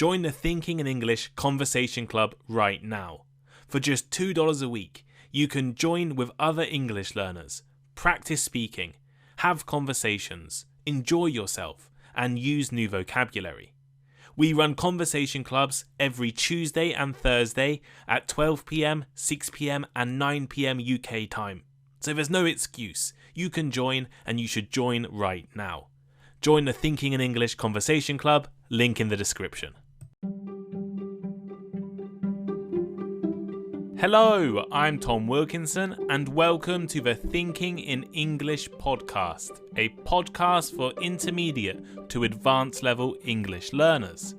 Join the Thinking in English Conversation Club right now. For just $2 a week, you can join with other English learners, practice speaking, have conversations, enjoy yourself, and use new vocabulary. We run conversation clubs every Tuesday and Thursday at 12 p.m, 6 p.m, and 9 p.m. UK time. So there's no excuse. You can join, and you should join right now. Join the Thinking in English Conversation Club, link in the description. Hello, I'm Tom Wilkinson, and welcome to the Thinking in English podcast, a podcast for intermediate to advanced level English learners.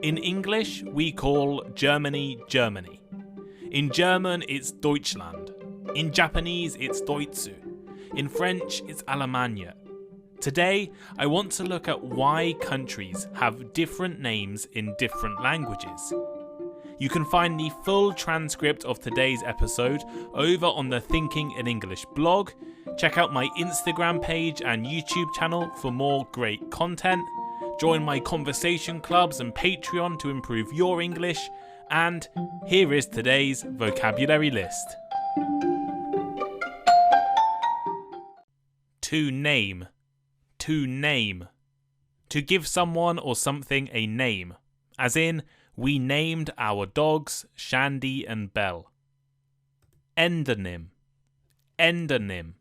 In English, we call Germany, Germany. In German, it's Deutschland. In Japanese, it's Doitsu. In French, it's Allemagne. Today, I want to look at why countries have different names in different languages. You can find the full transcript of today's episode over on the Thinking in English blog. Check out my Instagram page and YouTube channel for more great content. Join my conversation clubs and Patreon to improve your English. And here is today's vocabulary list. To name. To name. To give someone or something a name. As in, we named our dogs Shandy and Belle. Endonym. Endonym.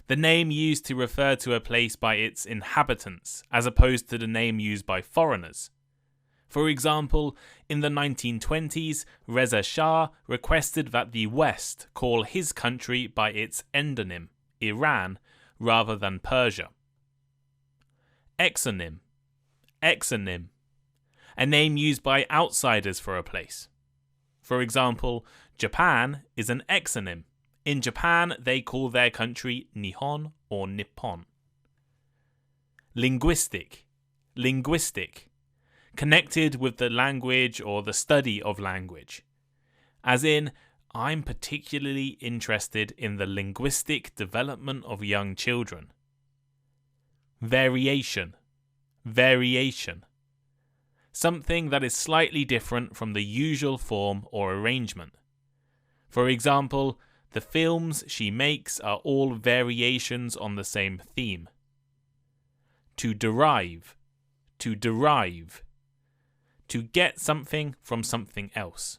The name used to refer to a place by its inhabitants, as opposed to the name used by foreigners. For example, in the 1920s, Reza Shah requested that the West call his country by its endonym, Iran, rather than Persia. Exonym. Exonym. A name used by outsiders for a place. For example, Japan is an exonym. In Japan, they call their country Nihon or Nippon. Linguistic. Linguistic. Connected with the language or the study of language. As in, I'm particularly interested in the linguistic development of young children. Variation. Variation. Something that is slightly different from the usual form or arrangement. For example, the films she makes are all variations on the same theme. To derive. To derive. To get something from something else.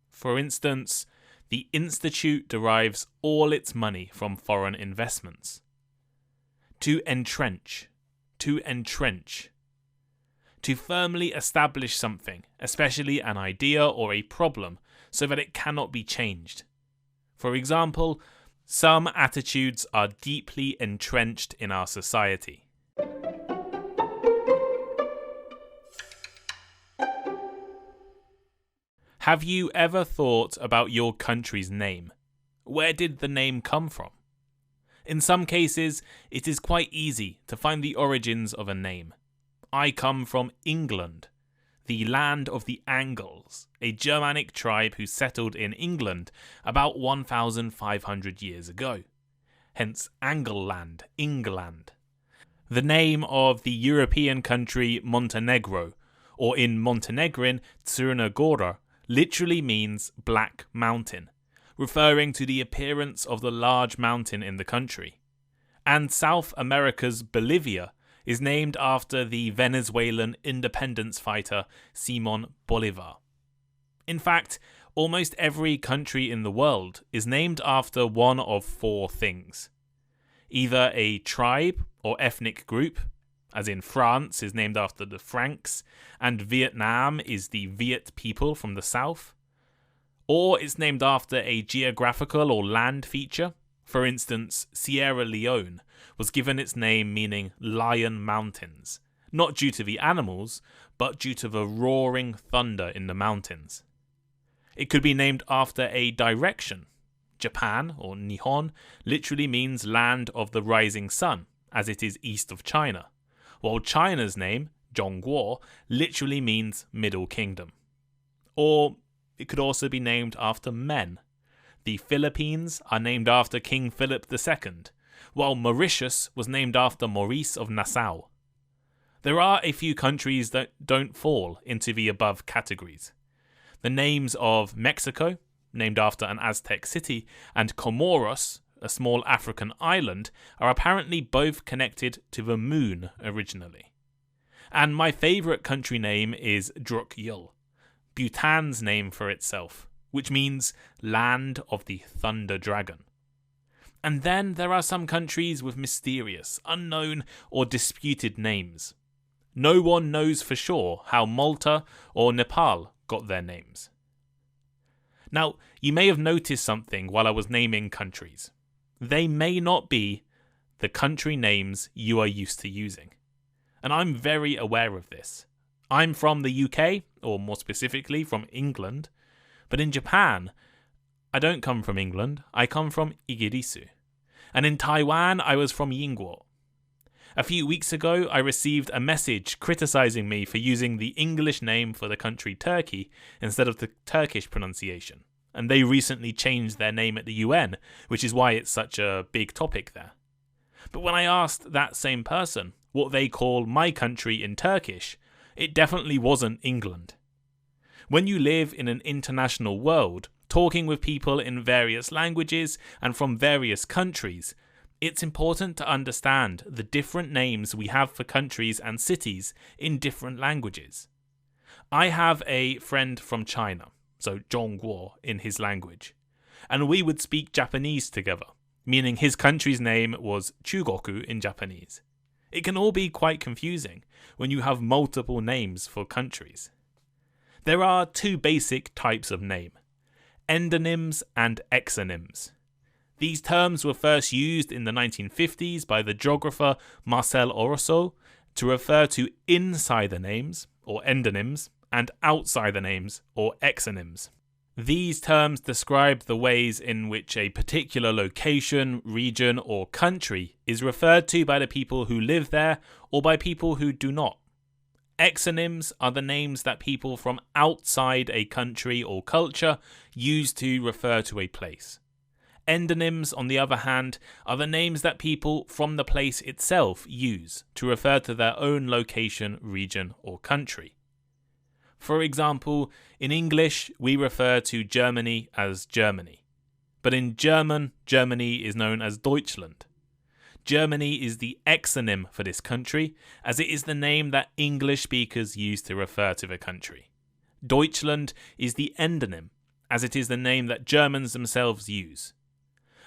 For instance, the institute derives all its money from foreign investments. To entrench. To entrench. To firmly establish something, especially an idea or a problem, so that it cannot be changed. For example, some attitudes are deeply entrenched in our society. Have you ever thought about your country's name? Where did the name come from? In some cases, it is quite easy to find the origins of a name. I come from England, the land of the Angles, a Germanic tribe who settled in England about 1,500 years ago. Hence Angleland, England. The name of the European country Montenegro, or in Montenegrin Crna Gora, literally means black mountain, referring to the appearance of the large mountain in the country. And South America's Bolivia is named after the Venezuelan independence fighter Simón Bolívar. In fact, almost every country in the world is named after one of four things. Either a tribe or ethnic group, as in France is named after the Franks, and Vietnam is the Viet people from the south. Or it's named after a geographical or land feature. For instance, Sierra Leone was given its name meaning Lion Mountains, not due to the animals, but due to the roaring thunder in the mountains. It could be named after a direction. Japan, or Nihon, literally means land of the rising sun, as it is east of China, while China's name, Zhongguo, literally means Middle Kingdom. Or it could also be named after men. The Philippines are named after King Philip II, while Mauritius was named after Maurice of Nassau. There are a few countries that don't fall into the above categories. The names of Mexico, named after an Aztec city, and Comoros, a small African island, are apparently both connected to the moon originally. And my favourite country name is Druk-Yul, Bhutan's name for itself, which means land of the thunder dragon. And then there are some countries with mysterious, unknown, or disputed names. No one knows for sure how Malta or Nepal got their names. Now, you may have noticed something while I was naming countries. They may not be the country names you are used to using. And I'm very aware of this. I'm from the UK, or more specifically from England, but in Japan, I don't come from England, I come from Igirisu. And in Taiwan, I was from Yingguo. A few weeks ago, I received a message criticizing me for using the English name for the country Turkey instead of the Turkish pronunciation. And they recently changed their name at the UN, which is why it's such a big topic there. But when I asked that same person what they call my country in Turkish, it definitely wasn't England. When you live in an international world, talking with people in various languages and from various countries, it's important to understand the different names we have for countries and cities in different languages. I have a friend from China, so Zhongguo in his language, and we would speak Japanese together, meaning his country's name was Chugoku in Japanese. It can all be quite confusing when you have multiple names for countries. There are two basic types of name: endonyms and exonyms. These terms were first used in the 1950s by the geographer Marcel Orosol to refer to insider names, or endonyms, and outsider names, or exonyms. These terms describe the ways in which a particular location, region, or country is referred to by the people who live there or by people who do not. Exonyms are the names that people from outside a country or culture use to refer to a place. Endonyms, on the other hand, are the names that people from the place itself use to refer to their own location, region, or country. For example, in English, we refer to Germany as Germany. But in German, Germany is known as Deutschland. Germany is the exonym for this country, as it is the name that English speakers use to refer to the country. Deutschland is the endonym, as it is the name that Germans themselves use.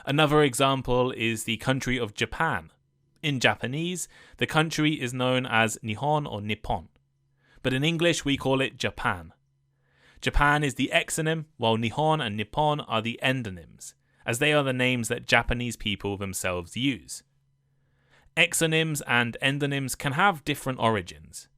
Another example is the country of Japan. In Japanese, the country is known as Nihon or Nippon, but in English we call it Japan. Japan is the exonym, while Nihon and Nippon are the endonyms, as they are the names that Japanese people themselves use. Exonyms and endonyms can have different origins.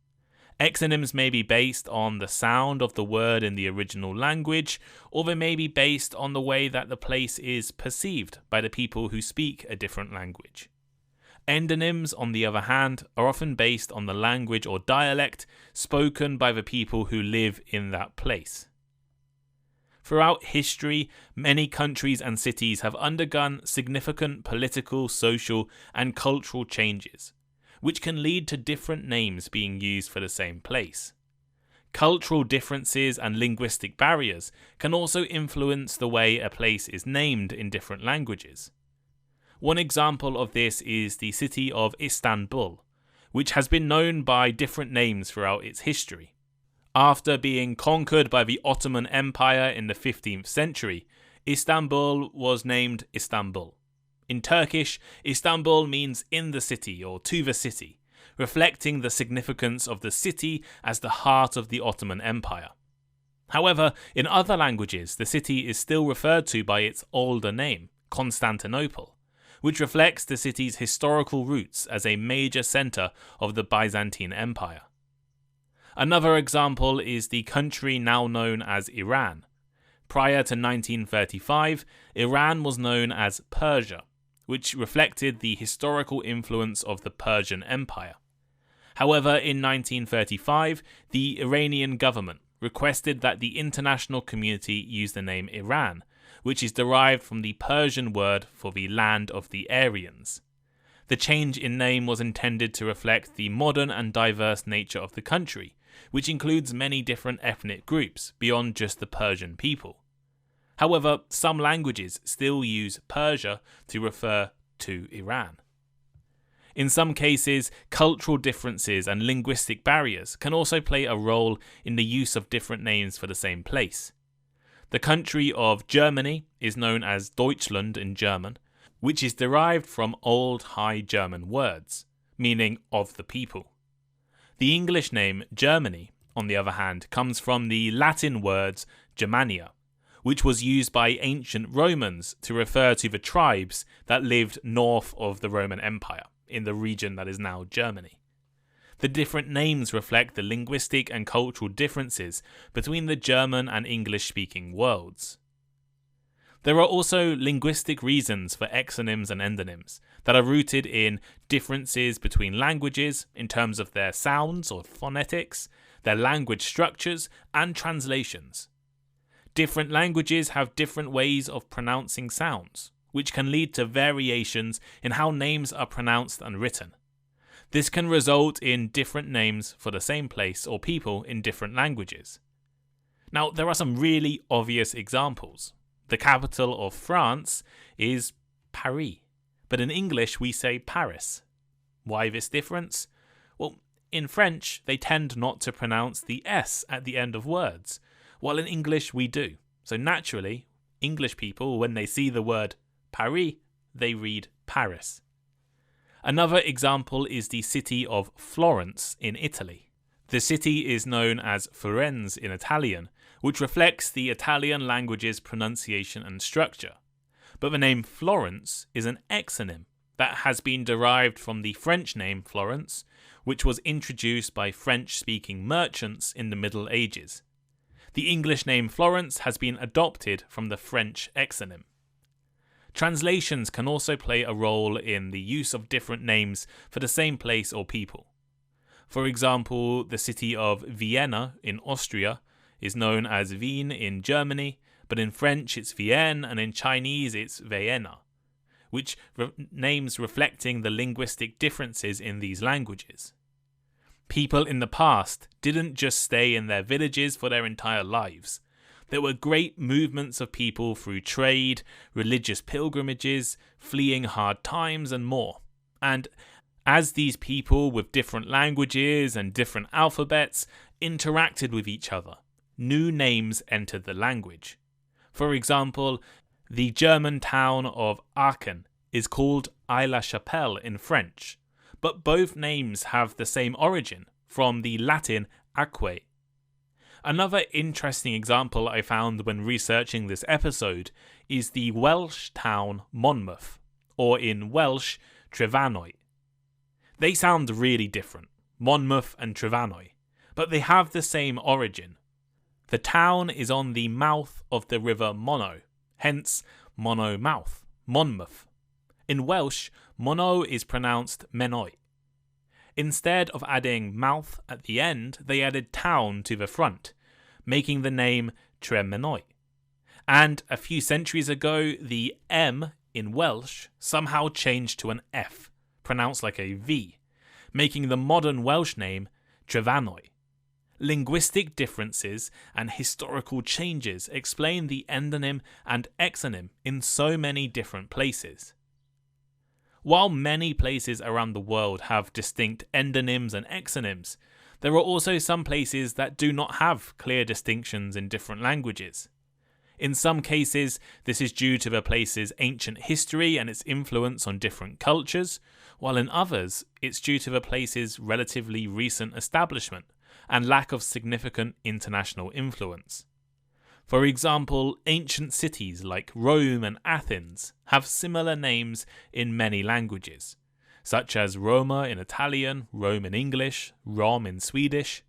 Exonyms may be based on the sound of the word in the original language, or they may be based on the way that the place is perceived by the people who speak a different language. Endonyms, on the other hand, are often based on the language or dialect spoken by the people who live in that place. Throughout history, many countries and cities have undergone significant political, social, and cultural changes, which can lead to different names being used for the same place. Cultural differences and linguistic barriers can also influence the way a place is named in different languages. One example of this is the city of Istanbul, which has been known by different names throughout its history. After being conquered by the Ottoman Empire in the 15th century, Istanbul was named Istanbul. In Turkish, Istanbul means in the city or to the city, reflecting the significance of the city as the heart of the Ottoman Empire. However, in other languages, the city is still referred to by its older name, Constantinople, which reflects the city's historical roots as a major centre of the Byzantine Empire. Another example is the country now known as Iran. Prior to 1935, Iran was known as Persia, which reflected the historical influence of the Persian Empire. However, in 1935, the Iranian government requested that the international community use the name Iran, which is derived from the Persian word for the land of the Aryans. The change in name was intended to reflect the modern and diverse nature of the country, which includes many different ethnic groups beyond just the Persian people. However, some languages still use Persia to refer to Iran. In some cases, cultural differences and linguistic barriers can also play a role in the use of different names for the same place. The country of Germany is known as Deutschland in German, which is derived from Old High German words, meaning of the people. The English name Germany, on the other hand, comes from the Latin words Germania, which was used by ancient Romans to refer to the tribes that lived north of the Roman Empire, in the region that is now Germany. The different names reflect the linguistic and cultural differences between the German and English-speaking worlds. There are also linguistic reasons for exonyms and endonyms that are rooted in differences between languages in terms of their sounds or phonetics, their language structures, and translations. Different languages have different ways of pronouncing sounds, which can lead to variations in how names are pronounced and written. This can result in different names for the same place or people in different languages. Now, there are some really obvious examples. The capital of France is Paris, but in English we say Paris. Why this difference? Well, in French they tend not to pronounce the S at the end of words, while in English we do. So naturally, English people, when they see the word Paris, they read Paris. Another example is the city of Florence in Italy. The city is known as Firenze in Italian, which reflects the Italian language's pronunciation and structure. But the name Florence is an exonym that has been derived from the French name Florence, which was introduced by French-speaking merchants in the Middle Ages. The English name Florence has been adopted from the French exonym. Translations can also play a role in the use of different names for the same place or people. For example, the city of Vienna in Austria is known as Wien in Germany, but in French it's Vienne and in Chinese it's Vienna, which names reflecting the linguistic differences in these languages. People in the past didn't just stay in their villages for their entire lives. There were great movements of people through trade, religious pilgrimages, fleeing hard times, and more. And as these people with different languages and different alphabets interacted with each other, new names entered the language. For example, the German town of Aachen is called Aix-la-Chapelle in French, but both names have the same origin, from the Latin aquae. Another interesting example I found when researching this episode is the Welsh town Monmouth, or in Welsh, Trefanwy. They sound really different, Monmouth and Trefanwy, but they have the same origin. The town is on the mouth of the river Monnow, hence Monnow mouth, Monmouth. In Welsh, Monnow is pronounced Menoi. Instead of adding mouth at the end, they added town to the front, making the name Tremenoi. And a few centuries ago, the M in Welsh somehow changed to an F, pronounced like a V, making the modern Welsh name Trefanwy. Linguistic differences and historical changes explain the endonym and exonym in so many different places. While many places around the world have distinct endonyms and exonyms, there are also some places that do not have clear distinctions in different languages. In some cases, this is due to the place's ancient history and its influence on different cultures, while in others, it's due to the place's relatively recent establishment and lack of significant international influence. For example, ancient cities like Rome and Athens have similar names in many languages, such as Roma in Italian, Rome in English, Rom in Swedish.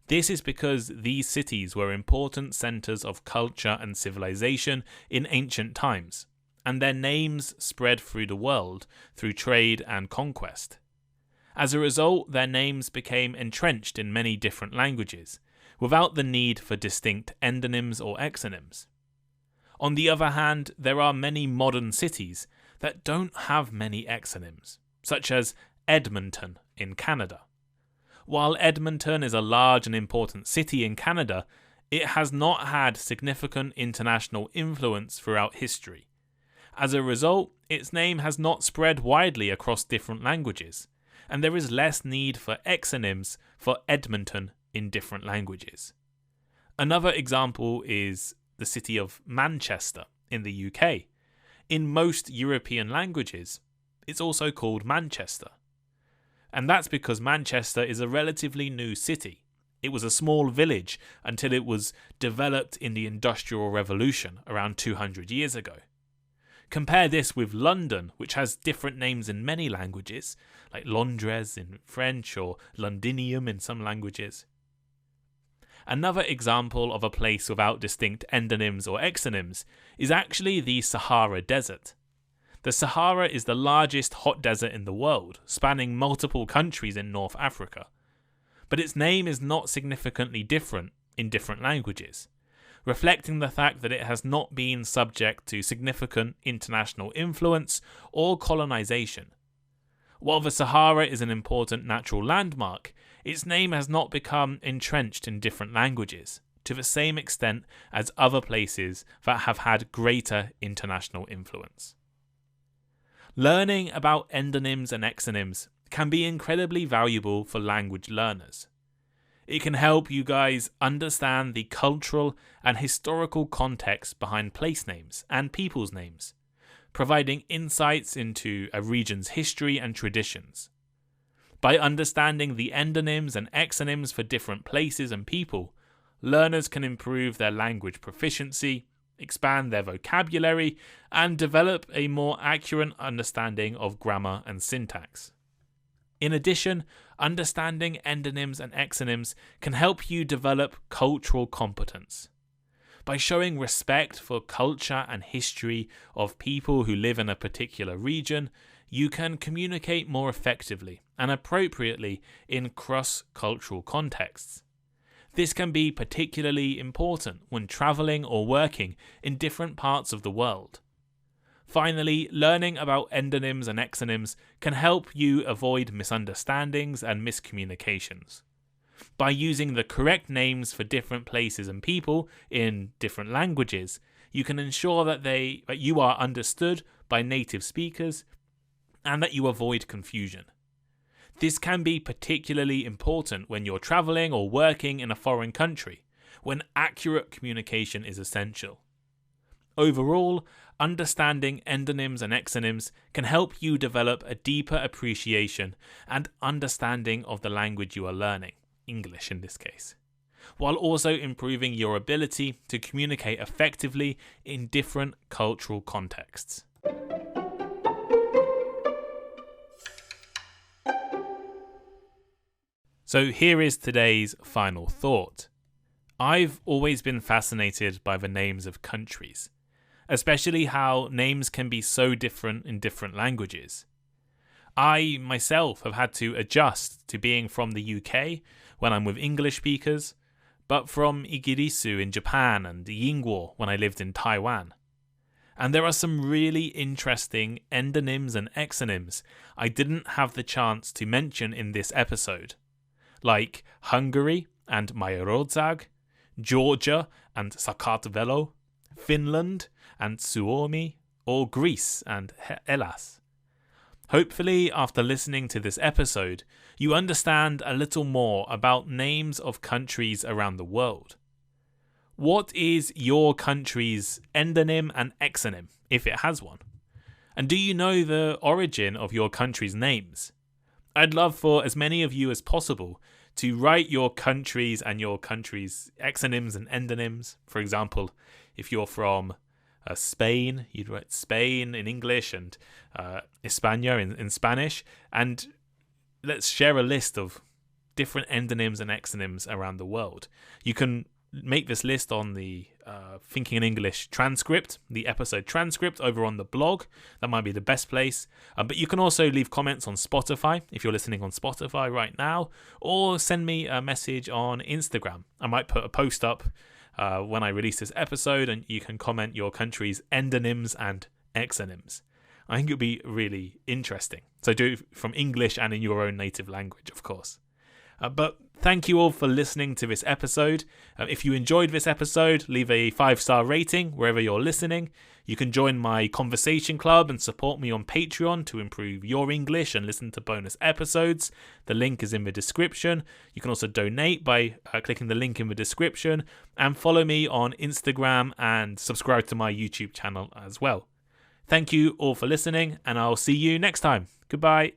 This is because these cities were important centres of culture and civilization in ancient times, and their names spread through the world through trade and conquest. As a result, their names became entrenched in many different languages, without the need for distinct endonyms or exonyms. On the other hand, there are many modern cities that don't have many exonyms, such as Edmonton in Canada. While Edmonton is a large and important city in Canada, it has not had significant international influence throughout history. As a result, its name has not spread widely across different languages, and there is less need for exonyms for Edmonton in different languages. Another example is the city of Manchester in the UK. In most European languages, it's also called Manchester. And that's because Manchester is a relatively new city. It was a small village until it was developed in the Industrial Revolution around 200 years ago. Compare this with London, which has different names in many languages, like Londres in French or Londinium in some languages. Another example of a place without distinct endonyms or exonyms is actually the Sahara Desert. The Sahara is the largest hot desert in the world, spanning multiple countries in North Africa. But its name is not significantly different in different languages, reflecting the fact that it has not been subject to significant international influence or colonization. While the Sahara is an important natural landmark, its name has not become entrenched in different languages to the same extent as other places that have had greater international influence. Learning about endonyms and exonyms can be incredibly valuable for language learners. It can help you guys understand the cultural and historical context behind place names and people's names, providing insights into a region's history and traditions. By understanding the endonyms and exonyms for different places and people, learners can improve their language proficiency, expand their vocabulary, and develop a more accurate understanding of grammar and syntax. In addition, understanding endonyms and exonyms can help you develop cultural competence. By showing respect for culture and history of people who live in a particular region, you can communicate more effectively and appropriately in cross-cultural contexts. This can be particularly important when traveling or working in different parts of the world. Finally, learning about endonyms and exonyms can help you avoid misunderstandings and miscommunications. By using the correct names for different places and people in different languages, you can ensure that you are understood by native speakers and that you avoid confusion. This can be particularly important when you're traveling or working in a foreign country, when accurate communication is essential. Overall, understanding endonyms and exonyms can help you develop a deeper appreciation and understanding of the language you are learning, English in this case, while also improving your ability to communicate effectively in different cultural contexts. So here is today's final thought. I've always been fascinated by the names of countries, especially how names can be so different in different languages. I myself have had to adjust to being from the UK when I'm with English speakers, but from Igirisu in Japan and Yingguo when I lived in Taiwan. And there are some really interesting endonyms and exonyms I didn't have the chance to mention in this episode, like Hungary and Majerodzag, Georgia and Sakartvelo, Finland and Suomi, or Greece and Hellas. Hopefully, after listening to this episode, you understand a little more about names of countries around the world. What is your country's endonym and exonym, if it has one? And do you know the origin of your country's names? I'd love for as many of you as possible to write your countries and your country's exonyms and endonyms. For example, if you're from Spain, you'd write Spain in English and España in Spanish. And let's share a list of different endonyms and exonyms around the world. You can make this list on the Thinking in English transcript, the episode transcript over on the blog. That might be the best place. But you can also leave comments on Spotify if you're listening on Spotify right now, or send me a message on Instagram. I might put a post up when I release this episode, and you can comment your country's endonyms and exonyms. I think it'll be really interesting. So do it from English and in your own native language, of course. But thank you all for listening to this episode. If you enjoyed this episode, leave a 5-star rating wherever you're listening. You can join my conversation club and support me on Patreon to improve your English and listen to bonus episodes. The link is in the description. You can also donate by clicking the link in the description, and follow me on Instagram and subscribe to my YouTube channel as well. Thank you all for listening, and I'll see you next time. Goodbye.